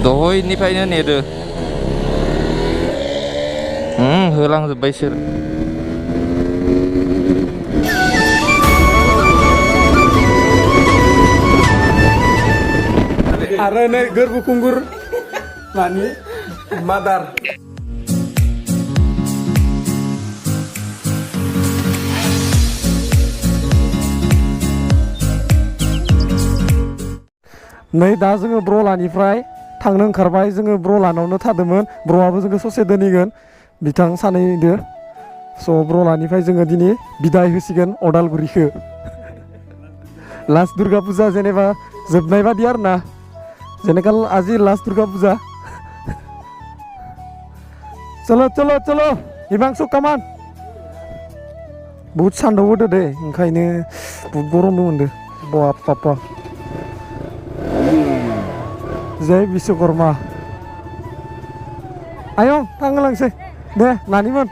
दहायनिफ्रायनो नेदो होलांजोब्बाय सोर आरो नै गोरबो खुंगुर मानि मादार नै दा जोङो ब्रलानिफ्राय थांनो ओंखारबाय जोङो ब्रलानावनो थादोंमोन ब्रआबो जोङो ससे दोनहैगोन बिथां सानैदो स' ब्रलानिफ्राय जोङो दिनै बिदाय होसिगोन उदालगुरिखौ लास्ट दुर्गा फुजा जेनेबा जोबनाय बादि आरो ना जेनेका আজি लास्ट दुर्गा फुजा चलो चलो चलो हिमांशु कामान बहुत सान्दुं होदो दे ओंखायनो बहुत गरमबो मोनदो बाप पापा जय विश्वकर्मा आयं थांलांसै दे नानिमोन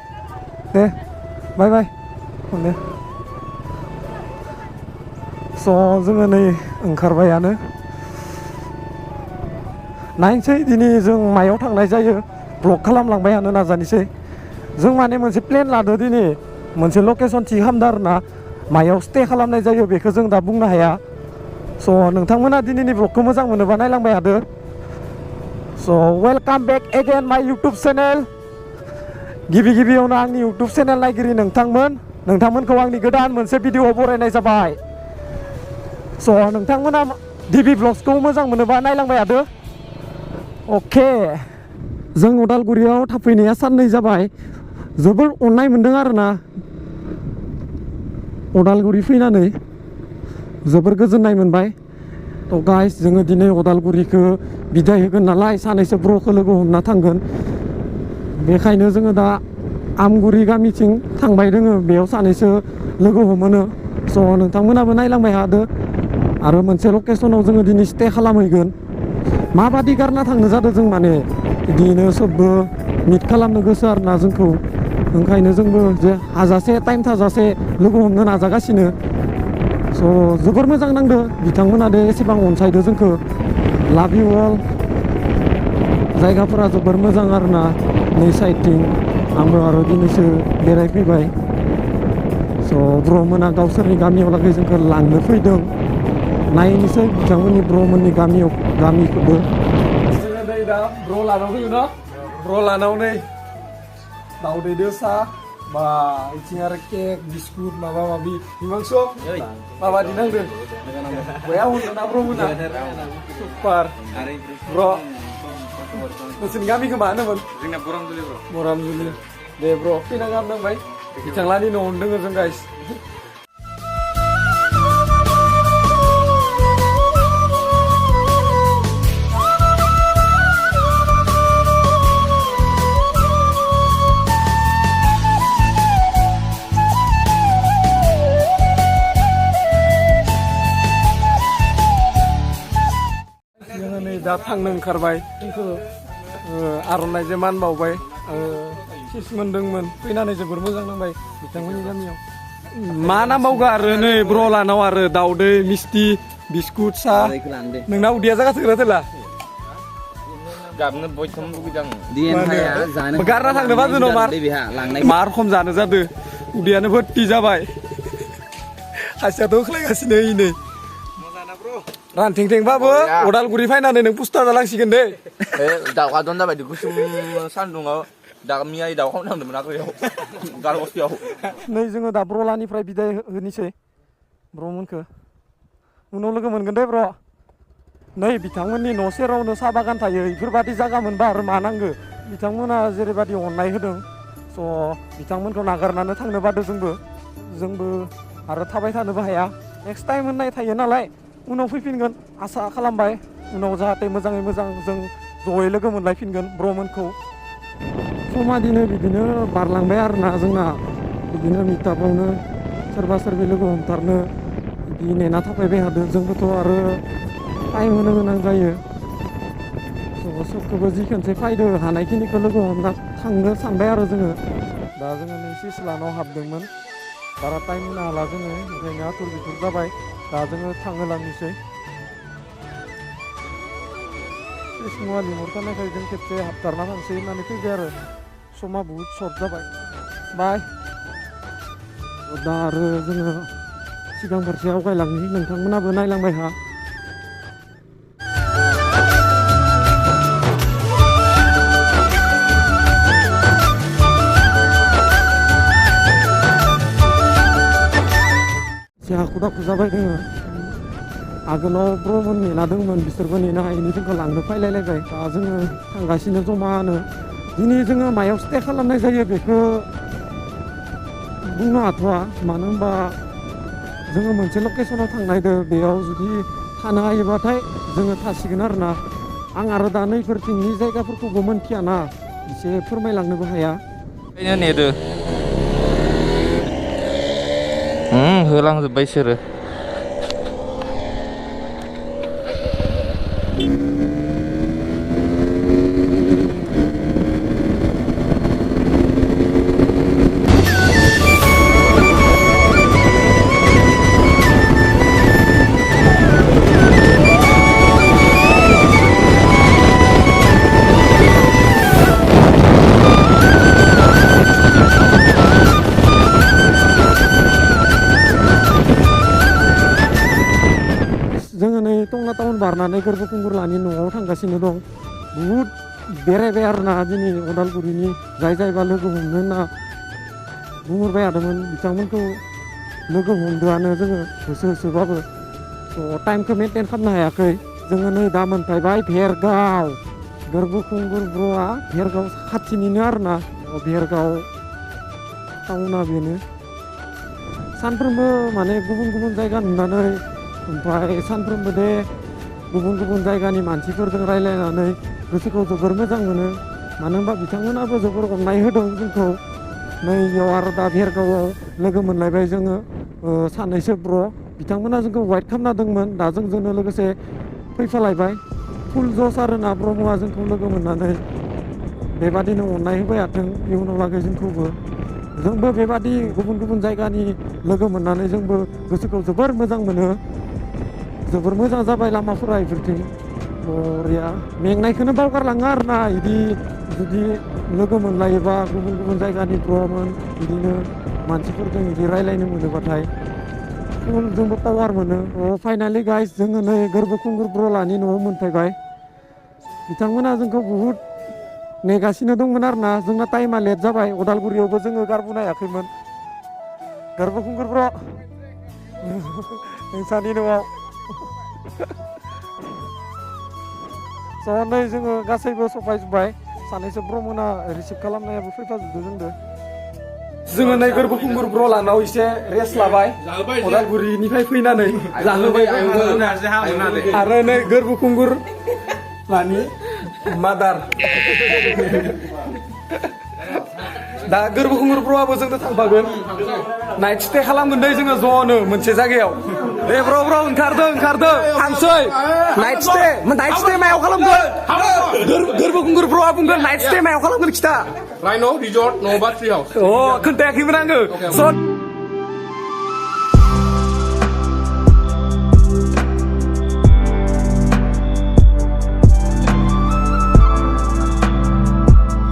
दे बाय बाय दे स' जोङो नै ओंखारबायानो नायनोसै दिनै जों मायाव थांनाय जायो ब्लग खालामलांबायानो नाजानोसै जों माने मोनसे प्लेन लादो दिनै मोनसे लकेसन थि खालामदो आरो ना मायाव स्टे खालामनाय जायो बेखौ जों दा बुंनो हाया स' नोंथांमोना दिनैनि ब्लगखौ मोजां मोनोबा नायलांबाय थादो स' वेलकाम बेक एगेन माय इउटुब चेनेल गिबियावनो आंनि इउटुब चेनेल नायगिरि नोंथांमोनखौ आंनि गोदान मोनसे भिडिअ बरायनाय जाबाय स' नोंथांमोना गिबि ब्लग्सखौ मोजां मोनोबा नायलांबाय थादो अके जों उदालगुरियाव थाफैनाया साननै जाबाय जोबोर अननाय मोनदों आरोना उदालगुरि फैनानै जोबोर गोजोननाय मोनबाय थ' गाइस जोङो दिनै उदालगुरिखौ बिदाय होगोन नालाय सानैसो ब्र'खौ लोगो हमना थांगोन बेखायनो जोङो दा आमगुरि गामिथिं थांबाय दोङो बेयाव सानैसो लोगो हमोनो स' नोंथांमोनाबो नायलांबाय थादो आरो मोनसे लकेसनाव जोङो दिनै स्टे खालामहैगोन माबादि गारना थांनो जादों जों माने बिदिनो सबबो मिट खालामनो गोसो आरोना जोंखौ ओंखायनो जोंबो जे हाजासे टाइम थाजासे लोगो हमनो नाजागासिनो स' जोबोर मोजां नांदो बिथांमोना दे एसेबां अनसायदो जोंखौ लाभ इउ अल जायगाफोरा जोबोर मोजां आरोना नै साइडथिं आंबो आरो दिनैसो बेरायफैबाय स' ब्र'मोना गावसोरनि गामियाव लागै जोंखौ लांनो फैदों नायनोसै बिथांमोननि ब्र'मोननि गामिखौबो जोङो नै दा ब्र' लानाव फैयो न' ब्र' लानाव नै दाउदैदो सा बा इथिं आरो केक बिस्कुट माबा माबि हिमांशु माबादि नांदों बया होनदों ना ब्र'मोना सुपार ब्र' नोंसोरनि गामिखौ मा होनोमोन जोंना बरामजुलि दे ब्र' फैना गाहाम नांबाय बिथांलानि न'आवनो दोङो जों गाइस दा थांनो ओंखारबाय जोंखौ आर'नाइजों मान बावबाय किस मोनदोंमोन फैनानै जोबोर मोजां नांबाय बिथांमोननि गामियाव मा नांबावगौ आरो नै ब्र' लानाव आरो दाउदै मिस्टि बिस्कुट साहा नोंना उदैया जागासिनो थेला गाबनो बयखौबो लुगैदों गारना थांनो बाजो न' मा रखम जानो जादो उदैयानो भर्ति जाबाय खासियाथ' होख्लायगासिनो नै रानथिंथिंबाबो उदालगुरि फैनानै नों पुस्टार जालांसिगोन दे दाउआ दन जाबाय गुसुम सान्दुङाव दा मैया दाउ खालामदोंमोन आगोलाव गारबस्तियाव नै जोङो दा ब्रलानिफ्राय बिदाय होनोसै ब्र'मोनखौ उनाव लोगो मोनगोन दे ब्र' नै बिथांमोननि न' सेरावनो साहा बागान थायो बेफोरबादि जागा मोनबा आरो मा नांगौ बिथांमोना जेरैबादि अननाय होदों स' बिथांमोनखौ नागारनानै थांनो बादो जोंबो आरो थाबाय थानोबो हाया नेक्स्ट टाइम होननाय थायो नालाय उनाव फैफिनगोन आसा खालामबाय उनाव जाहाथे मोजाङै मोजां जों जयै लोगो मोनलायफिनगोन ब्र'मोनखौ समा बिदिनो बारलांबाय आरोना जोंना बिदिनो मिटापावनो सोरबा सोरबि लोगो हमथारनो बिदि नेना थाफायबाय थादों जोंबोथ' आरो टाइम होनो गोनां जायो सोबखौबो जि खनसे फैदो हानायखिनिखौ लोगो हमना थांनो सानबाय आरो जोङो दा जोङो नै सिसलानाव हाबदोंमोन बारा टाइम होनो हाला जोङो ओंखायनो आथुर बिथुर जाबाय दा जोङो थांहोलांनोसै कृष्णआ लिंहरखानायखाय जों खेबसे हाबथारना थांसै होननानै फैबाय आरो समा बुहुद सर्ट जाबाय बाय दा आरो जोङो सिगां फारसे आवगायलांनि नोंथांमोनाबो नायलांबाय हा एसे हाखु दाखु जाबाय दोङो आगोलाव ब्रमोन नेना दंमोन बिसोरबो नेनो हायिनि जोंखौ लांनो फायलायलायबाय दा जोङो थांगासिनो जमानो दिनै जोङो मायाव स्टे खालामनाय जायो बेखौ बुंनो हाथ'वा मानो होनबा जोङो मोनसे लकेसनाव थांनायदो बेयाव जुदि थानो हायोबाथाय जोङो थासिगोन आरोना आं आरो दा नैफोरथिंनि जायगाफोरखौबो मोनथियाना एसे फोरमायलांनोबो हाया नेदो होलांजोब्बाय बिसोरो जोङो नै टंला टाउन बारनानै गोरबोकुंगुरलानि न'आव थांगासिनो दं बुहुद बेरायबाय आरोना दिनै उदालगुरिनि जायबा लोगो हमनो होनना बुंहरबाय थादोंमोन बिथांमोनखौ लोगो हमदोआनो जोङो होसोबाबो स' टाइमखौ मेनटेन खालामनो हायाखै जोङो नै दा मोनफैबाय भेरगाव गोरबोकुंगुर ब्र'आ भेरगाव खाथिनिनो आरोना भेरगाव टाउना बेनो सानफ्रोमबो माने गुबुन गुबुन जायगा नुनानै ओमफ्राय सानफ्रोमबो दे गुबुन गुबुन जायगानि मानसिफोरजों रायज्लायनानै गोसोखौ जोबोर मोजां मोनो मानो होनबा बिथांमोनाबो जोबोर अननाय होदों जोंखौ नै बेयाव आरो दा भेरगावआव लोगो मोनलायबाय जोङो सानैसो ब्र' बिथांमोना जोंखौ वाइट खालामना दंमोन दा जोंजोंनो लोगोसे फैफालायबाय फुल जस आरोना ब्रह्मआ जोंखौ लोगो मोननानै बेबादिनो अननाय होबाय थाथों इयुनाव लागै जोंखौबो जोंबो बेबादि गुबुन गुबुन जायगानि लोगो मोननानै जोंबो गोसोखौ जोबोर मोजां मोनो जोबोर मोजां जाबाय लामाफोरा इफोरथिं बरिया मेंनायखौनो बावगारलाङो आरोना बिदि जुदि लोगो मोनलायोबा गुबुन गुबुन जायगानि ब्र'मोन बिदिनो मानसिफोरजों बिदि रायज्लायनो मोनोबाथाय फुल जोंबो पावार मोनो फाइनालि गाइस जोङो नै गोरबोकुंगुर ब्र'लानि न'आव मोनफैबाय बिथांमोना जोंखौ बुहुद नेगासिनो दंमोन आरोना जोंना टाइमा लेट जाबाय उदालगुरियावबो जोङो गारबोनो हायाखैमोन गोरबोकुंगुर ब्र' नोंसानि न'आव स' नै जोङो गासैबो सफायजोब्बाय सानैसो ब्रह्मना रिसिभ खालामनायाबो फैफाजोबदो जोंदो जोङो नै गोरबोकुंगुर ब्र'लानाव एसे रेस्ट लाबाय उदालगुरिनिफ्राय फैनानै जाहोबाय आरो नै गोरबोकुंगुर लानि मादार दा गोरबोकुंगुर ब्र'आबो जोंनो थांफागोन नाइट स्टे खालामगोन दै जोङो ज'नो मोनसे जायगायाव दे ब्र' ओंखारदों थांसै नाइट स्टे मायाव खालामगोन गोरबोकुंगुर ब्र'आ बुंगोन नाइट स्टे मायाव खालामगोन खिथा Rhino resort नङाबा ट्री हाउस खोन्थायाखैमोन आङो